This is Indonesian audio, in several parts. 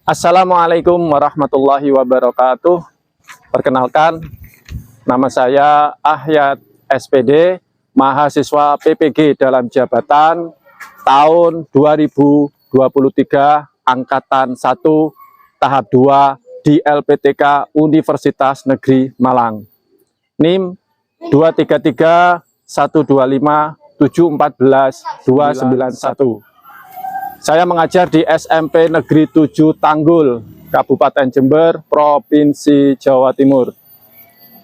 Assalamualaikum warahmatullahi wabarakatuh. Perkenalkan, nama saya Ahyat SPD, mahasiswa PPG dalam jabatan tahun 2023, Angkatan 1, Tahap 2 di LPTK Universitas Negeri Malang. NIM 233 125 714 291. Saya mengajar di SMP Negeri 7 Tanggul, Kabupaten Jember, Provinsi Jawa Timur.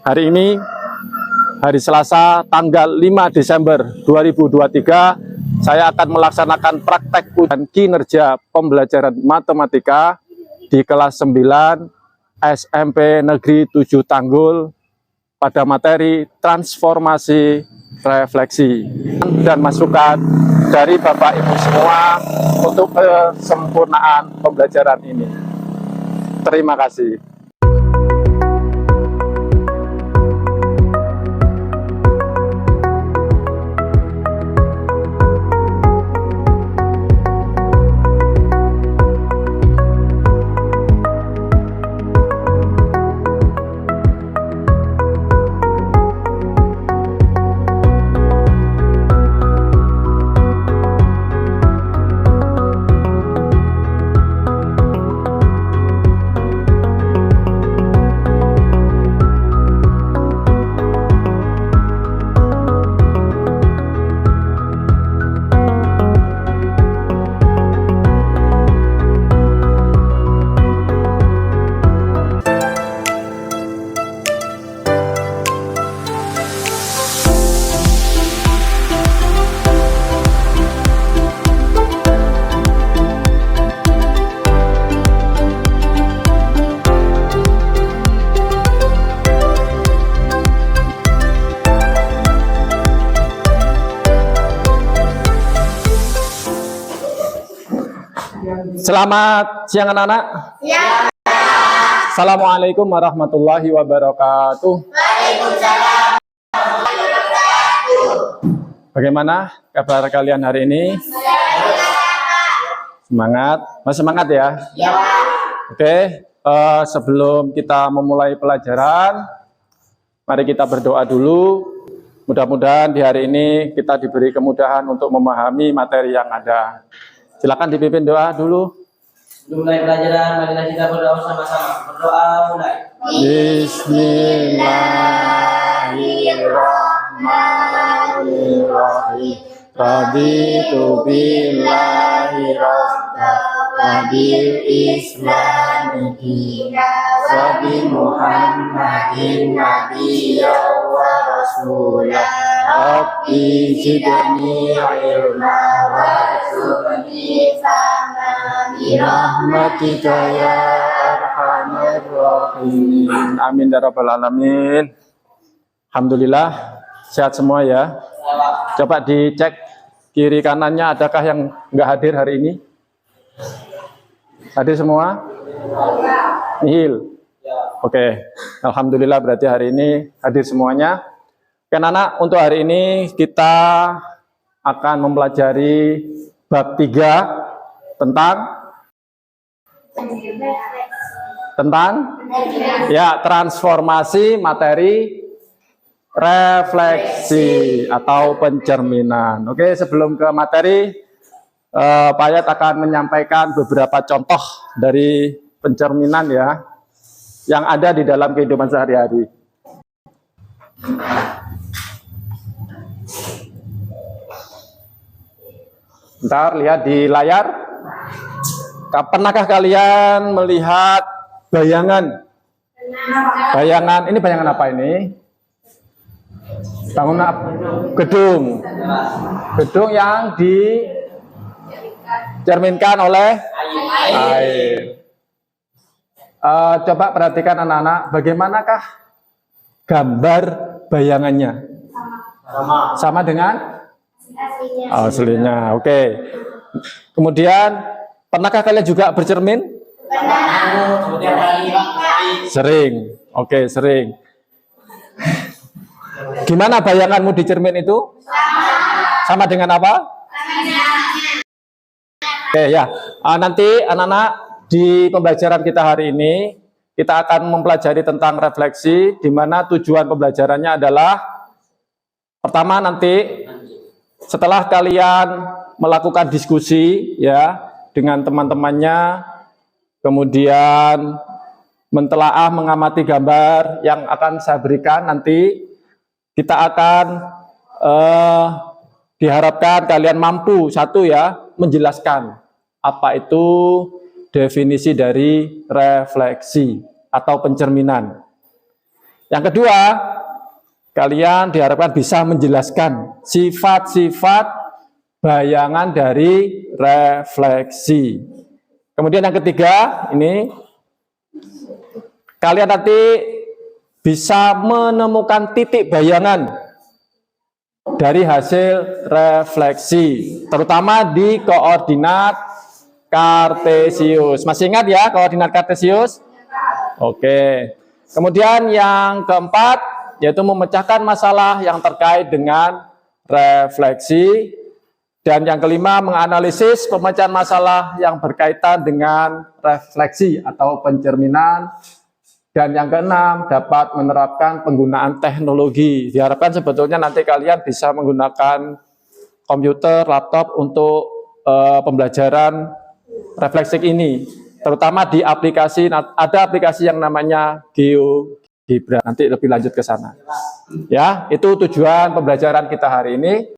Hari ini, hari Selasa, tanggal 5 Desember 2023, saya akan melaksanakan praktek ujian kinerja pembelajaran matematika di kelas 9 SMP Negeri 7 Tanggul pada materi transformasi refleksi dan masukan dari Bapak Ibu semua untuk kesempurnaan pembelajaran ini. Terima kasih. Selamat siang anak-anak. Ya. Assalamualaikum warahmatullahi wabarakatuh. Waalaikumsalam. Bagaimana kabar kalian hari ini? Semangat? Masih semangat ya? Ya. Oke, sebelum kita memulai pelajaran, mari kita berdoa dulu. Mudah-mudahan di hari ini kita diberi kemudahan untuk memahami materi yang ada. Silakan dipimpin doa dulu. Mulai pelajaran, marilah kita berdoa sama-sama. Berdoa mulai. Bismillahirrahmanirrahim. Raditu billahi rabban wa bil islami dinan wa bi Muhammadin nabiyyan wa rasulan. Rabbi zidni ilma warzuqni fahma bi rahmatika ya arhamar rahimin. Amin ya rabbal alamin. Alhamdulillah sehat semua ya. Coba dicek kiri kanannya, adakah yang nggak hadir hari ini? Hadir semua? Nihil. Oke, alhamdulillah berarti hari ini hadir semuanya. Oke anak, untuk hari ini kita akan mempelajari bab 3 tentang ya transformasi materi refleksi atau pencerminan. Oke, sebelum ke materi, Pak Ayat akan menyampaikan beberapa contoh dari pencerminan ya yang ada di dalam kehidupan sehari-hari. Bentar, lihat di layar. Pernahkah kalian melihat bayangan? Bayangan, ini bayangan apa ini? Bangunan gedung. Gedung yang dicerminkan oleh air. Coba perhatikan anak-anak, bagaimanakah gambar bayangannya? Sama dengan aslinya. Oke. Kemudian, pernahkah kalian juga bercermin? Sering. Oke, sering. Gimana bayanganmu di cermin itu? Sama dengan apa? Oke ya. Nanti anak-anak di pembelajaran kita hari ini, kita akan mempelajari tentang refleksi, di mana tujuan pembelajarannya adalah pertama nanti setelah kalian melakukan diskusi ya dengan teman-temannya, kemudian mentelaah mengamati gambar yang akan saya berikan nanti, kita akan diharapkan kalian mampu satu ya menjelaskan apa itu definisi dari refleksi atau pencerminan. Yang kedua, kalian diharapkan bisa menjelaskan sifat-sifat bayangan dari refleksi. Kemudian yang ketiga, ini kalian nanti bisa menemukan titik bayangan dari hasil refleksi, terutama di koordinat kartesius. Masih ingat ya koordinat kartesius? Oke. Kemudian yang keempat, yaitu memecahkan masalah yang terkait dengan refleksi. Dan yang kelima, menganalisis pemecahan masalah yang berkaitan dengan refleksi atau pencerminan. Dan yang keenam, dapat menerapkan penggunaan teknologi. Diharapkan sebetulnya nanti kalian bisa menggunakan komputer, laptop untuk pembelajaran refleksi ini. Terutama di aplikasi, ada aplikasi yang namanya GeoGebra. Nanti lebih lanjut ke sana. Ya, itu tujuan pembelajaran kita hari ini.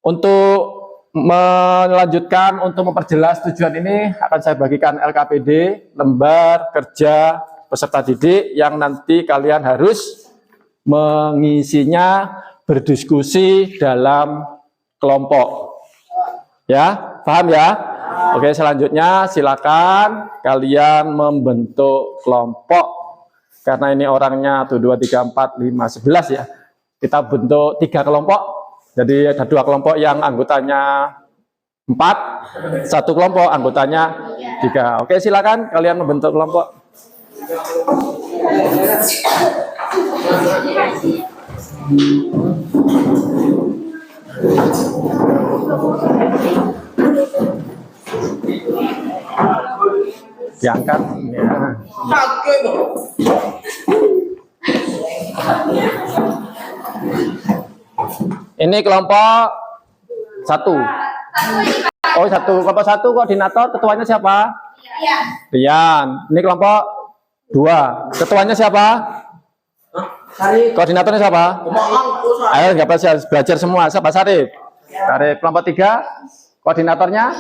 Untuk melanjutkan, untuk memperjelas tujuan ini, akan saya bagikan LKPD, lembar kerja peserta didik yang nanti kalian harus mengisinya berdiskusi dalam kelompok. Ya, paham ya? Oke, selanjutnya silakan kalian membentuk kelompok. Karena ini orangnya 1, 2, 3, 4, 5, 11 ya. Kita bentuk 3 kelompok. Jadi ada 2 kelompok yang anggotanya 4, 1 kelompok anggotanya 3. Oke, silakan kalian membentuk kelompok. Diangkat ya. Ini kelompok 1. Oh, 1 kelompok 1 koordinator, ketuanya siapa? Rian. Ini kelompok 2. Ketuanya siapa? Koordinatornya siapa? Ayo, nggak belajar semua. Siapa? Sarif. Sarif. Kelompok 3. Koordinatornya?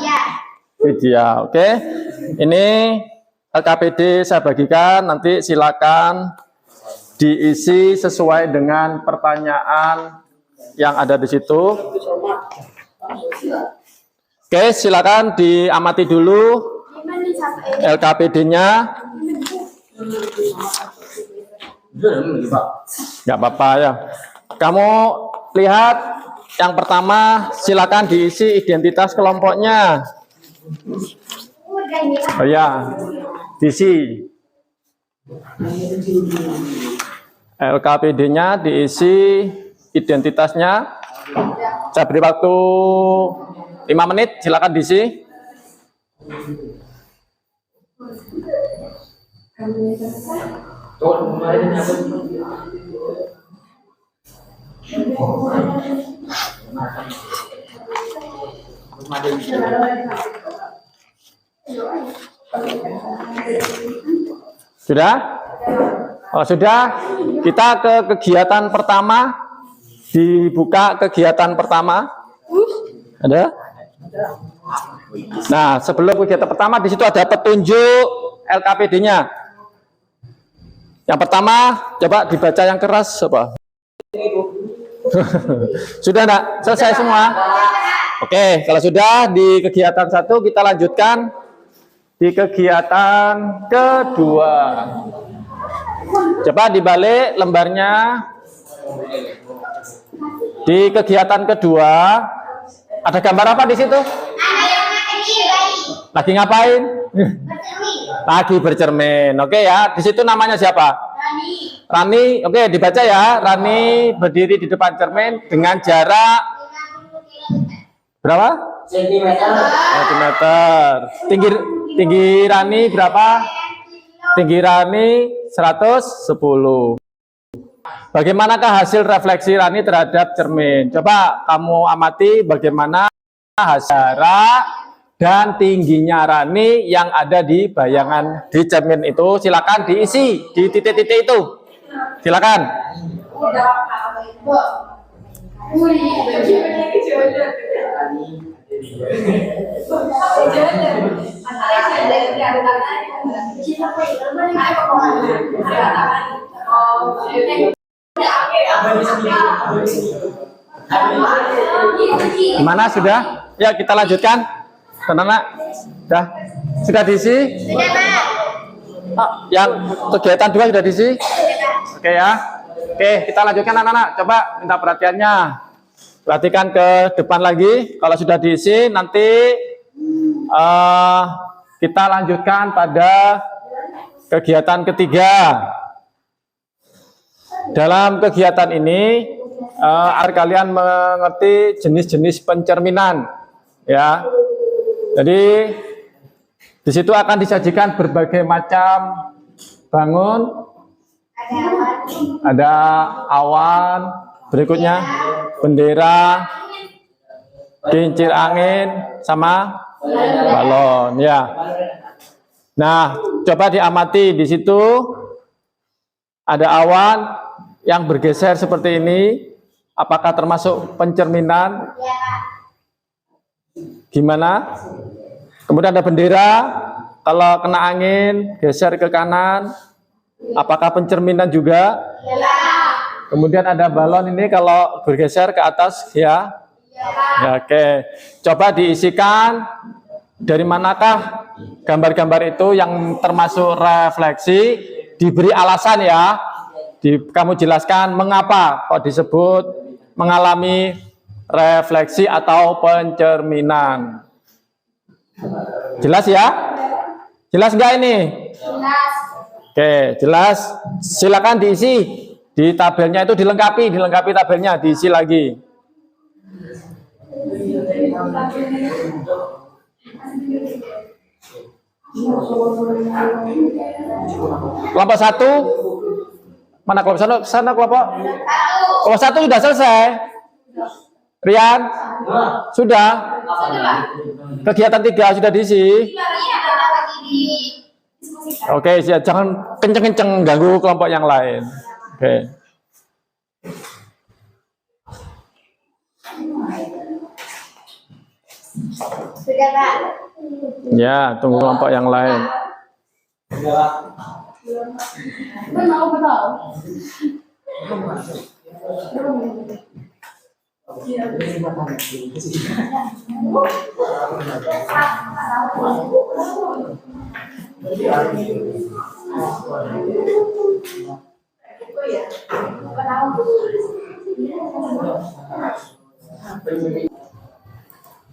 Widya. Oke. Ini LKPD saya bagikan. Nanti silakan diisi sesuai dengan pertanyaan yang ada di situ. Oke, silakan diamati dulu LKPD-nya. Nggak apa-apa ya. Kamu lihat yang pertama, silakan diisi identitas kelompoknya. Oh ya, diisi. LKPD-nya diisi identitasnya. Saya beri waktu 5 menit, silakan diisi. Sudah? Oh, sudah. Kita ke kegiatan pertama. Dibuka kegiatan pertama. Ada? Nah, sebelum kegiatan pertama di situ ada petunjuk LKPD-nya. Yang pertama, coba dibaca yang keras apa? Sudah enggak? Selesai semua? Oke, kalau sudah di kegiatan 1 kita lanjutkan di kegiatan kedua. Coba dibalik lembarnya. Di kegiatan kedua ada gambar apa di situ? Lagi ngapain? Lagi bercermin. Oke ya, di situ namanya siapa? Rani. Oke, dibaca ya. Rani berdiri di depan cermin dengan jarak berapa? Sentimeter. Tinggi Tinggi Rani berapa? Tinggi Rani 110. Bagaimanakah hasil refleksi Rani terhadap cermin? Coba kamu amati bagaimana hasil jarak dan tingginya Rani yang ada di bayangan di cermin itu. Silakan diisi di titik-titik itu. Silakan. Gimana sudah? Ya kita lanjutkan. Teman-teman, sudah diisi? Yang kegiatan 2 sudah diisi? Oke ya. Oke, kita lanjutkan anak-anak. Coba minta perhatiannya. Perhatikan ke depan lagi. Kalau sudah diisi, nanti kita lanjutkan pada kegiatan ketiga. Dalam kegiatan ini, agar kalian mengerti jenis-jenis pencerminan, ya. Jadi di situ akan disajikan berbagai macam bangun, ada awan, berikutnya bendera, kincir angin, sama balon, ya. Nah, coba diamati di situ ada awan yang bergeser seperti ini. Apakah termasuk pencerminan? Gimana? Kemudian ada bendera, kalau kena angin geser ke kanan, apakah pencerminan juga? Kemudian ada balon ini kalau bergeser ke atas, ya? Ya, oke. Coba diisikan dari manakah gambar-gambar itu yang termasuk refleksi, diberi alasan ya. Kamu jelaskan mengapa kok disebut mengalami refleksi atau pencerminan. Jelas ya? Jelas enggak ini? Jelas. Oke, jelas. Silakan diisi. Di tabelnya itu dilengkapi tabelnya, diisi lagi. Kelompok 1. Mana kelompok sana kelompok? Kelompok 1 sudah selesai. Rian? Sudah. Kegiatan 3 sudah diisi. Oke, jangan kenceng-kenceng ganggu kelompok yang lain. Oke. Sudah, Pak. Ya, tunggu kelompok yang lain.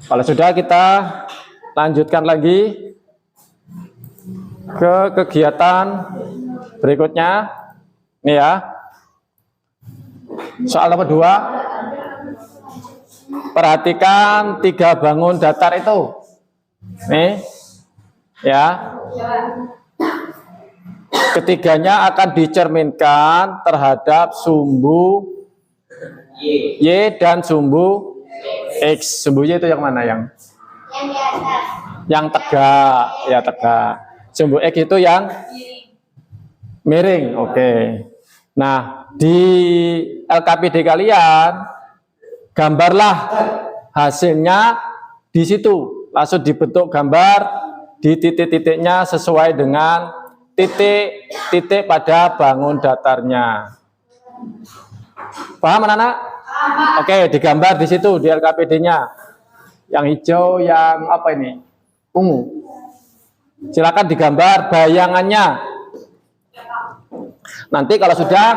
Kalau sudah, kita lanjutkan lagi ke kegiatan berikutnya. Ini ya. Soal nomor 2. Perhatikan 3 bangun datar itu. Nih. Ya. Ketiganya akan dicerminkan terhadap sumbu Y dan sumbu X. Sumbu Y itu yang mana yang di atas. yang tegak, ya tegak. Sumbu X itu yang miring. Oke. Nah, di LKPD kalian gambarlah hasilnya di situ. Langsung dibentuk gambar di titik-titiknya sesuai dengan titik-titik pada bangun datarnya. Paham anak-anak? Oke, digambar di situ di LKPD-nya. Yang hijau, yang apa ini? Ungu. Silakan digambar bayangannya. Nanti kalau sudah,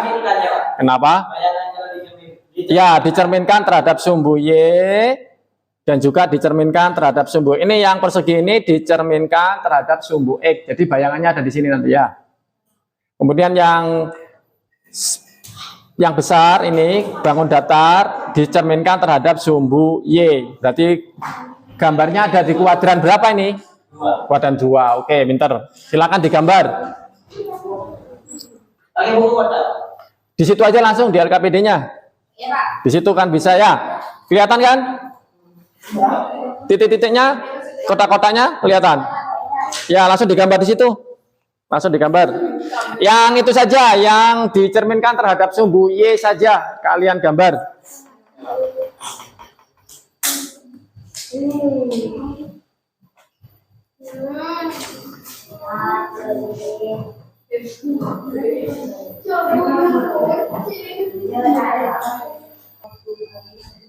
kenapa? Ya, dicerminkan terhadap sumbu Y dan juga dicerminkan terhadap sumbu. Ini yang persegi ini dicerminkan terhadap sumbu X. Jadi bayangannya ada di sini nanti ya. Kemudian yang besar ini bangun datar dicerminkan terhadap sumbu Y. Berarti gambarnya ada di kuadran berapa ini? Kuat dan 2. Oke, pinter. Silakan digambar. Pakai buku wadah. Di situ aja langsung di LKPD-nya. Ya, Pak. Di situ kan bisa ya. Kelihatan kan? Titik-titiknya, kotak-kotaknya kelihatan. Ya, langsung digambar di situ. Langsung digambar. Yang itu saja, yang dicerminkan terhadap sumbu Y saja kalian gambar.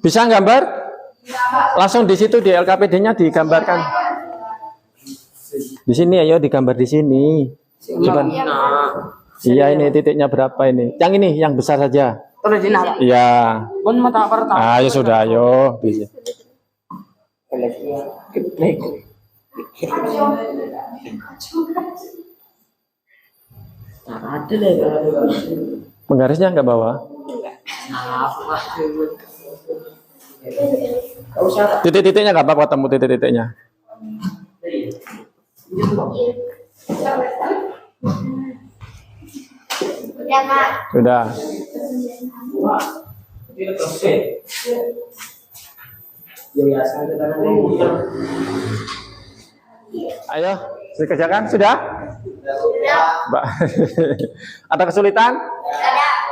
Bisa gambar? Langsung di situ di LKPD-nya digambarkan. Di sini ayo digambar di sini. Coba. Iya, ini titiknya berapa ini? Yang ini yang besar saja. Iya. Ayo sudah, ayo. Penggarisnya nggak bawa. Titik-titiknya nggak apa-apa, ketemu titik-titiknya. Udah, Pak. Sudah. Ayo, dikerjakan sudah? Mbak. Ada kesulitan?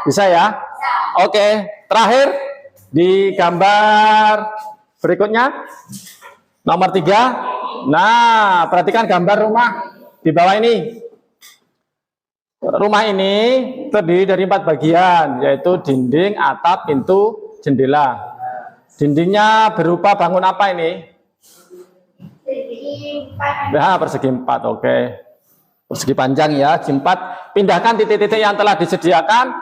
Bisa ya? Oke, terakhir di gambar berikutnya nomor 3. Nah, perhatikan gambar rumah di bawah ini. Rumah ini terdiri dari 4 bagian, yaitu dinding, atap, pintu, jendela. Dindingnya berupa bangun apa ini? Nah, persegi 4, oke. Persegi panjang ya, 4. Pindahkan titik-titik yang telah disediakan.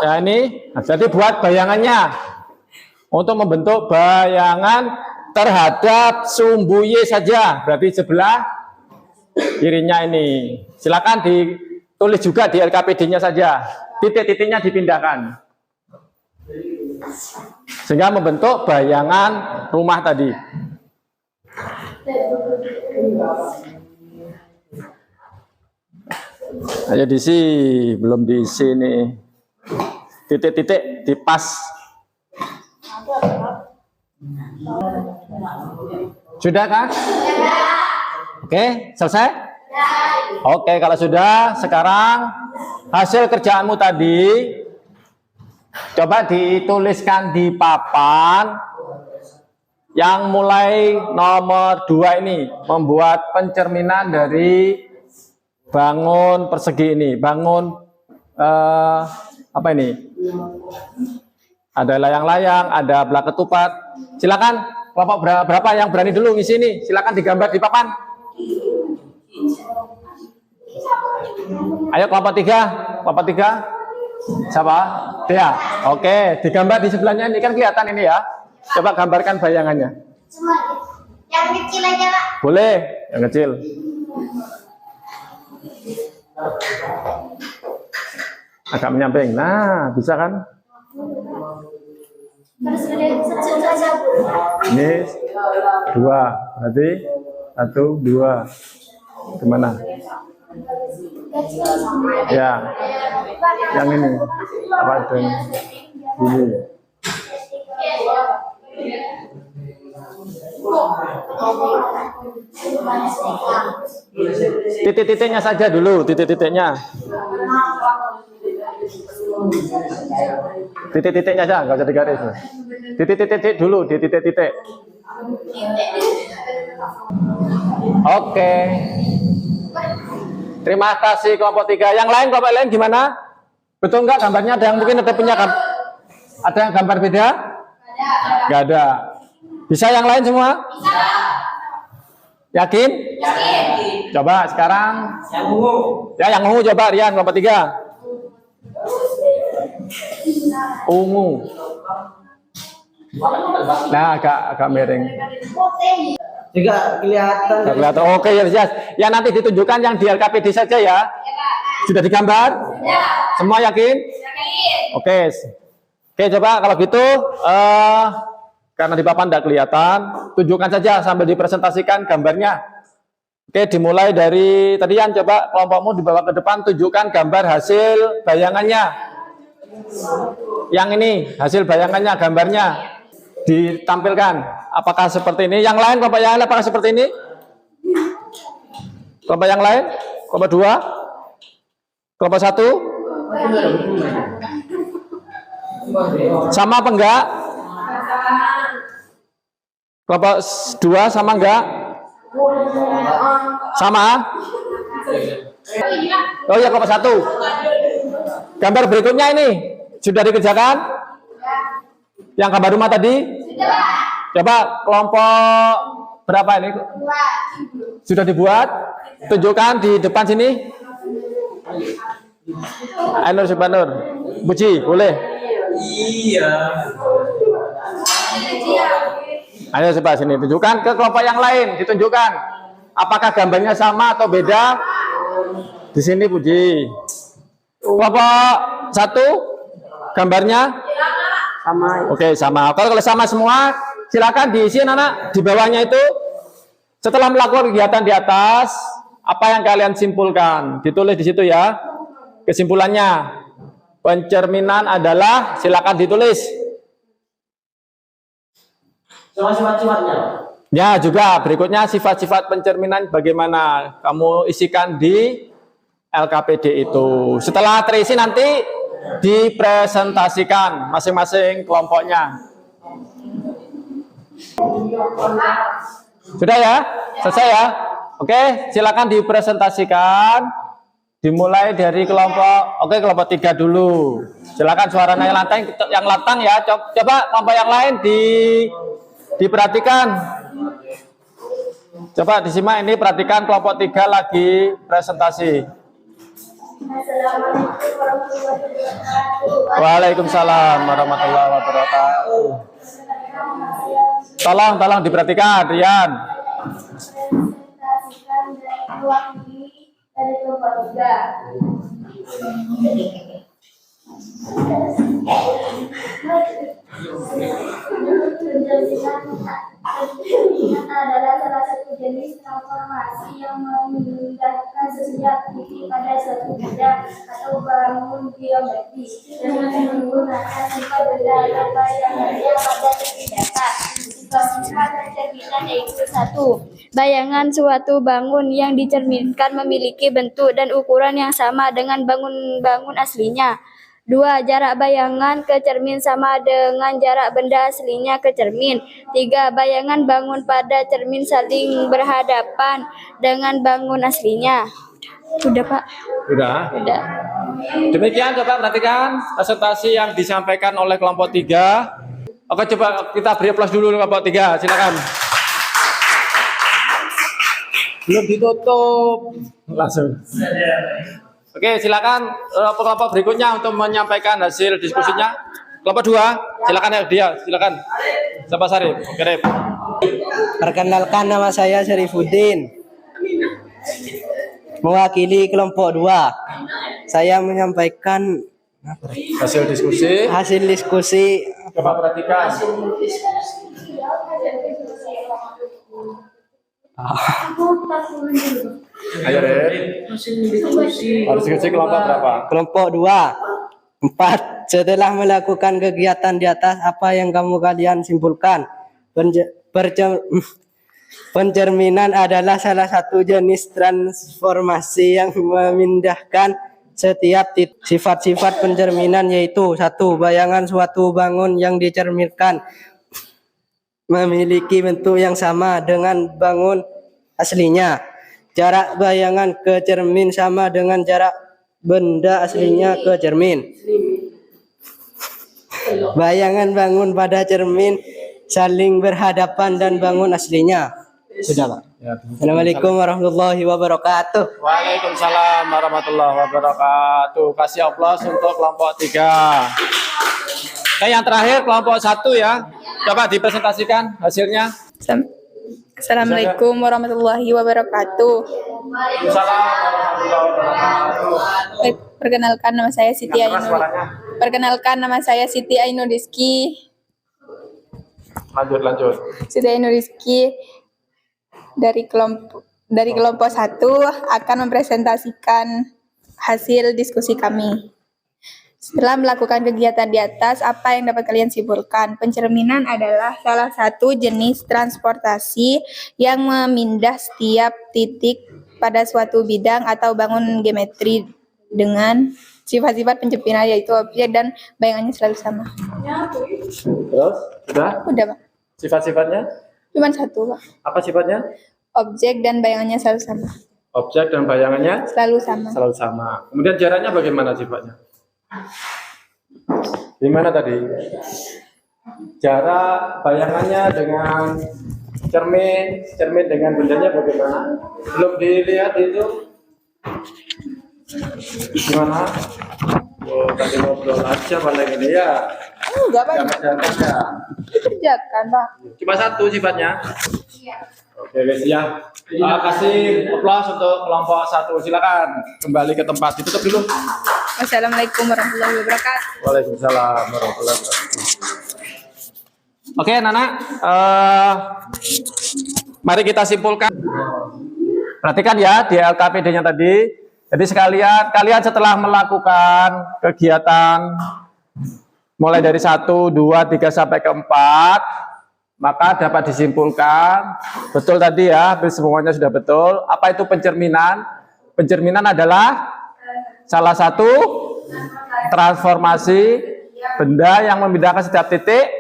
Ya ini, nah, jadi buat bayangannya. Untuk membentuk bayangan terhadap sumbu Y saja, berarti sebelah kirinya ini. Silakan ditulis juga di LKPD-nya saja. Titik-titiknya dipindahkan. Sehingga membentuk bayangan rumah tadi. Ayo diisi, belum diisi nih. Titik-titik dipas. Sudah kan? Oke, selesai? Oke, kalau sudah, sekarang hasil kerjaanmu tadi coba dituliskan di papan yang mulai nomor 2 ini, membuat pencerminan dari bangun persegi ini, bangun apa ini? Ada layang-layang, ada belak ketupat. Silakan, kelompok berapa yang berani dulu ngisi ini? Silakan digambar di papan. Ayo kelompok 3, kelompok 3. Siapa? Dea. Oke, digambar di sebelahnya ini kan kelihatan ini ya. Coba gambarkan bayangannya. Semua. Yang kecil aja, Pak. Boleh, yang kecil. Agak menyamping. Nah, bisa kan? Ini 2, berarti 1, 2. Gimana? Ya, yang ini apa dan ini. Titik-titiknya saja dulu, titik-titiknya. Titik-titiknya aja, nggak usah digaris. Titik-titik dulu, di titik-titik. Oke. Terima kasih kelompok 3. Yang lain, kelompok lain gimana? Betul nggak gambarnya? Ada yang mungkin ada punya ada yang gambar beda? Nggak ada. Bisa yang lain semua? Bisa. Yakin? Yakin. Coba sekarang. Yang ungu. Ya, yang ungu coba Rian, kelompok 3. Ungu. Nah, agak miring. Juga kelihatan. Kelihatan. Oke, ya, ya nanti ditunjukkan yang di LKPD saja ya. Sudah digambar? Ya. Semua yakin? Yakin. Oke. Oke, coba kalau gitu karena di papan tidak kelihatan, tunjukkan saja sambil dipresentasikan gambarnya. Oke, dimulai dari tadian, coba kelompokmu dibawa ke depan, tunjukkan gambar hasil bayangannya. Yang ini, hasil bayangannya, gambarnya ditampilkan. Apakah seperti ini? Yang lain, kelompok yang lain apakah seperti ini? Kelompok yang lain? Kelompok 2? Kelompok 1? Sama apa enggak? Kelompok 2 sama enggak? Sama? Oh ya, kelompok 1. Gambar berikutnya ini sudah dikerjakan? Yang gambar rumah tadi? Coba kelompok berapa ini? Sudah dibuat? Tunjukkan di depan sini. Ainur Subhanur, Puji, boleh? Iya. Ayo coba sini, tunjukkan ke kelompok yang lain, ditunjukkan. Apakah gambarnya sama atau beda? Di sini Puji. Kelompok 1, gambarnya? Sama. Oke, sama. Kalau sama semua, silakan diisi anak-anak. Di bawahnya itu, setelah melakukan kegiatan di atas, apa yang kalian simpulkan? Ditulis di situ ya. Kesimpulannya, pencerminan adalah, silakan ditulis. Sama sifat-sifatnya. Ya, juga berikutnya sifat-sifat pencerminan bagaimana kamu isikan di LKPD itu. Setelah terisi nanti dipresentasikan masing-masing kelompoknya. Sudah ya? Selesai ya? Oke, silakan dipresentasikan. Dimulai dari kelompok 3 dulu. Silakan suaranya yang lantang ya. Coba kelompok yang lain diperhatikan. Coba disimak ini, perhatikan kelompok 3 lagi presentasi. Assalamualaikum warahmatullahi wabarakatuh. Waalaikumsalam warahmatullahi wabarakatuh. Tolong diperhatikan, Rian. Presentasikan dari mewakili dari kelompok 3. Pencerminan adalah salah satu jenis transformasi yang memindahkan setiap titik pada suatu benda atau bangun geometris dengan menggunakan sifat benda atau bayangannya pada titik data. Sifat pencerminan yaitu 1. Bayangan suatu bangun yang dicerminkan memiliki bentuk dan ukuran yang sama dengan bangun aslinya. 2. Jarak bayangan ke cermin sama dengan jarak benda aslinya ke cermin. 3. Bayangan bangun pada cermin saling berhadapan dengan bangun aslinya. Udah, Pak? Sudah. Udah. Demikian, coba perhatikan presentasi yang disampaikan oleh kelompok 3. Oke, coba kita beri aplaus dulu kelompok 3. Silakan. Belum ditutup. Langsung. Oke, silakan kelompok berikutnya untuk menyampaikan hasil diskusinya. Kelompok 2, silakan ya dia, silakan. Siapa Sarif? Oke, Rif. Perkenalkan, nama saya Syarifuddin, mewakili kelompok 2. Saya menyampaikan Hasil diskusi. hasil diskusi. Coba perhatikan. Ayo, Rif. Harus diskusi kelompok berapa? Kelompok 2. 4. Setelah melakukan kegiatan di atas, apa yang kalian simpulkan? Pencerminan adalah salah satu jenis transformasi yang memindahkan setiap sifat-sifat pencerminan, yaitu 1. Bayangan suatu bangun yang dicerminkan memiliki bentuk yang sama dengan bangun aslinya. Jarak bayangan ke cermin sama dengan jarak benda aslinya ke cermin. Bayangan bangun pada cermin saling berhadapan dan bangun aslinya. Sudah, Pak. Ya, Assalamualaikum warahmatullahi wabarakatuh. Waalaikumsalam warahmatullahi wabarakatuh. Kasih aplaus untuk kelompok 3. Nah, yang terakhir kelompok 1 ya. Coba dipresentasikan hasilnya. Assalamualaikum warahmatullahi wabarakatuh. Waalaikumsalam warahmatullahi wabarakatuh. Perkenalkan nama saya Siti Yang keras Ainur. suaranya. Perkenalkan nama saya Siti Ainur Rizki. Lanjut. Siti Ainur Rizki dari kelompok dari kelompok 1 akan mempresentasikan hasil diskusi kami. Setelah melakukan kegiatan di atas, apa yang dapat kalian simpulkan? Pencerminan adalah salah satu jenis transportasi yang memindah setiap titik pada suatu bidang atau bangun geometri dengan sifat-sifat pencerminan, yaitu objek dan bayangannya selalu sama. Terus, sudah? Udah, Pak. Sifat-sifatnya? Cuman satu, Pak. Apa sifatnya? Objek dan bayangannya selalu sama. Objek dan bayangannya Selalu sama. selalu sama. Kemudian jaraknya bagaimana sifatnya? Gimana tadi? Jarak bayangannya dengan cermin dengan bendanya bagaimana? Belum dilihat itu? Gimana? Oh, tadi ngobrol aja paling ini ya. Enggak, Pak. Jangan aja. Dikerjakan, Pak. Cuma satu sifatnya. Oke, guys ya. Kasih aplaus untuk kelompok 1. Silakan kembali ke tempat. Ditutup dulu. Wassalamualaikum warahmatullahi wabarakatuh. Waalaikumsalam warahmatullahi wabarakatuh. Oke, Nana. Mari kita simpulkan. Perhatikan ya di LKPD-nya tadi. Jadi kalian setelah melakukan kegiatan mulai dari 1, 2, 3 sampai ke 4, maka dapat disimpulkan betul tadi ya, hampir semuanya sudah betul. Apa itu pencerminan? Pencerminan adalah salah satu transformasi benda yang memindahkan setiap titik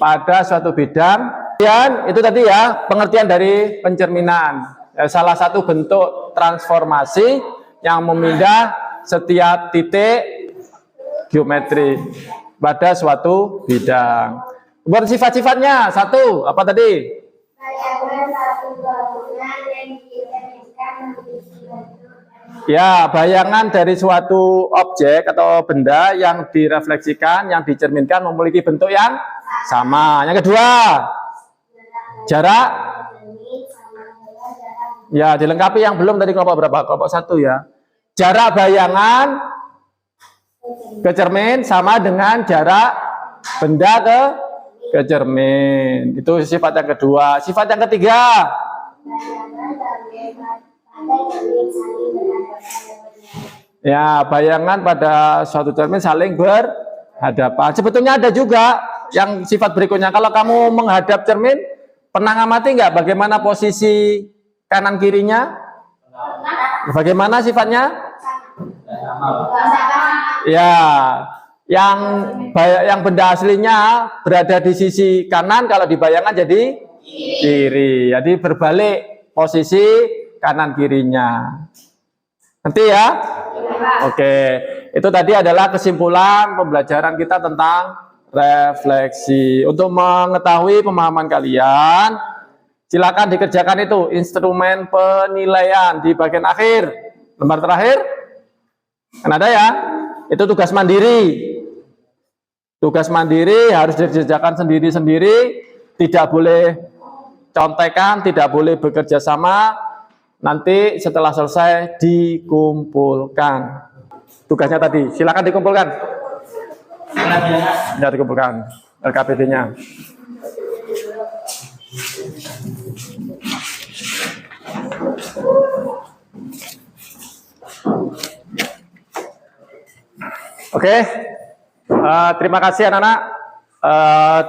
pada suatu bidang. Dan itu tadi ya pengertian dari pencerminan. Salah satu bentuk transformasi yang memindah setiap titik geometri pada suatu bidang. Buat sifat-sifatnya, 1, apa tadi? Bayangan satu bangunan yang dijadikan memiliki bentuk. Ya, bayangan dari suatu objek atau benda yang direfleksikan, yang dicerminkan memiliki bentuk yang sama. Yang kedua, jarak. Ya, dilengkapi yang belum tadi kelompok berapa? Kelompok 1 ya. Jarak bayangan ke cermin sama dengan jarak benda ke cermin. Itu sifat yang kedua. Sifat yang ketiga. Ya, bayangan pada suatu cermin saling berhadapan. Sebetulnya ada juga yang sifat berikutnya. Kalau kamu menghadap cermin, pernah ngamati nggak bagaimana posisi kanan kirinya? Bagaimana sifatnya? Ya, yang benda aslinya berada di sisi kanan, kalau di bayangan jadi kiri. Jadi berbalik posisi kanan kirinya. Nanti ya? Oke, itu tadi adalah kesimpulan pembelajaran kita tentang refleksi. Untuk mengetahui pemahaman kalian, silakan dikerjakan itu instrumen penilaian di bagian akhir, lembar terakhir. Kan ada ya? Itu tugas mandiri. Tugas mandiri harus dikerjakan sendiri-sendiri, tidak boleh contekan, tidak boleh bekerja sama. Nanti setelah selesai dikumpulkan. Tugasnya tadi, silakan dikumpulkan. Ya, dikumpulkan LKPD-nya. Oke, terima kasih anak-anak.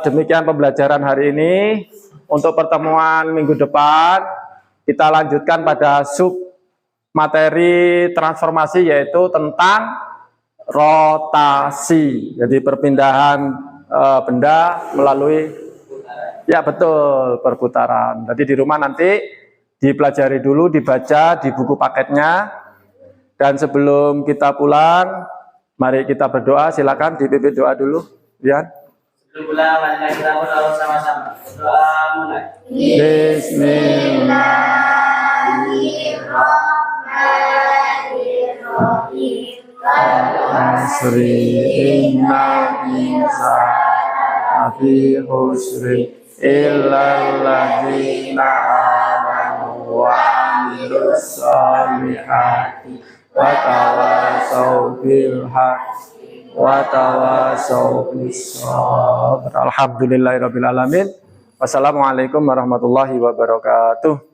Demikian pembelajaran hari ini. Untuk pertemuan minggu depan, kita lanjutkan pada sub materi transformasi, yaitu tentang rotasi. Jadi perpindahan benda melalui, ya betul, perputaran. Jadi di rumah nanti dipelajari dulu, dibaca di buku paketnya. Dan sebelum kita pulang, mari kita berdoa. Silakan dipimpin doa dulu, ya. Sebelum pulang, mari kita berdoa sama-sama. Doa mulai. Bismillahirrahmanirrahim. Asri inna insana fi husri illal ladzina amanu wa amilus solihati wa tawasaw bil haqqi wa tawasaw bis sabr. Alhamdulillahirabbil alamin. Wassalamualaikum warahmatullahi wabarakatuh.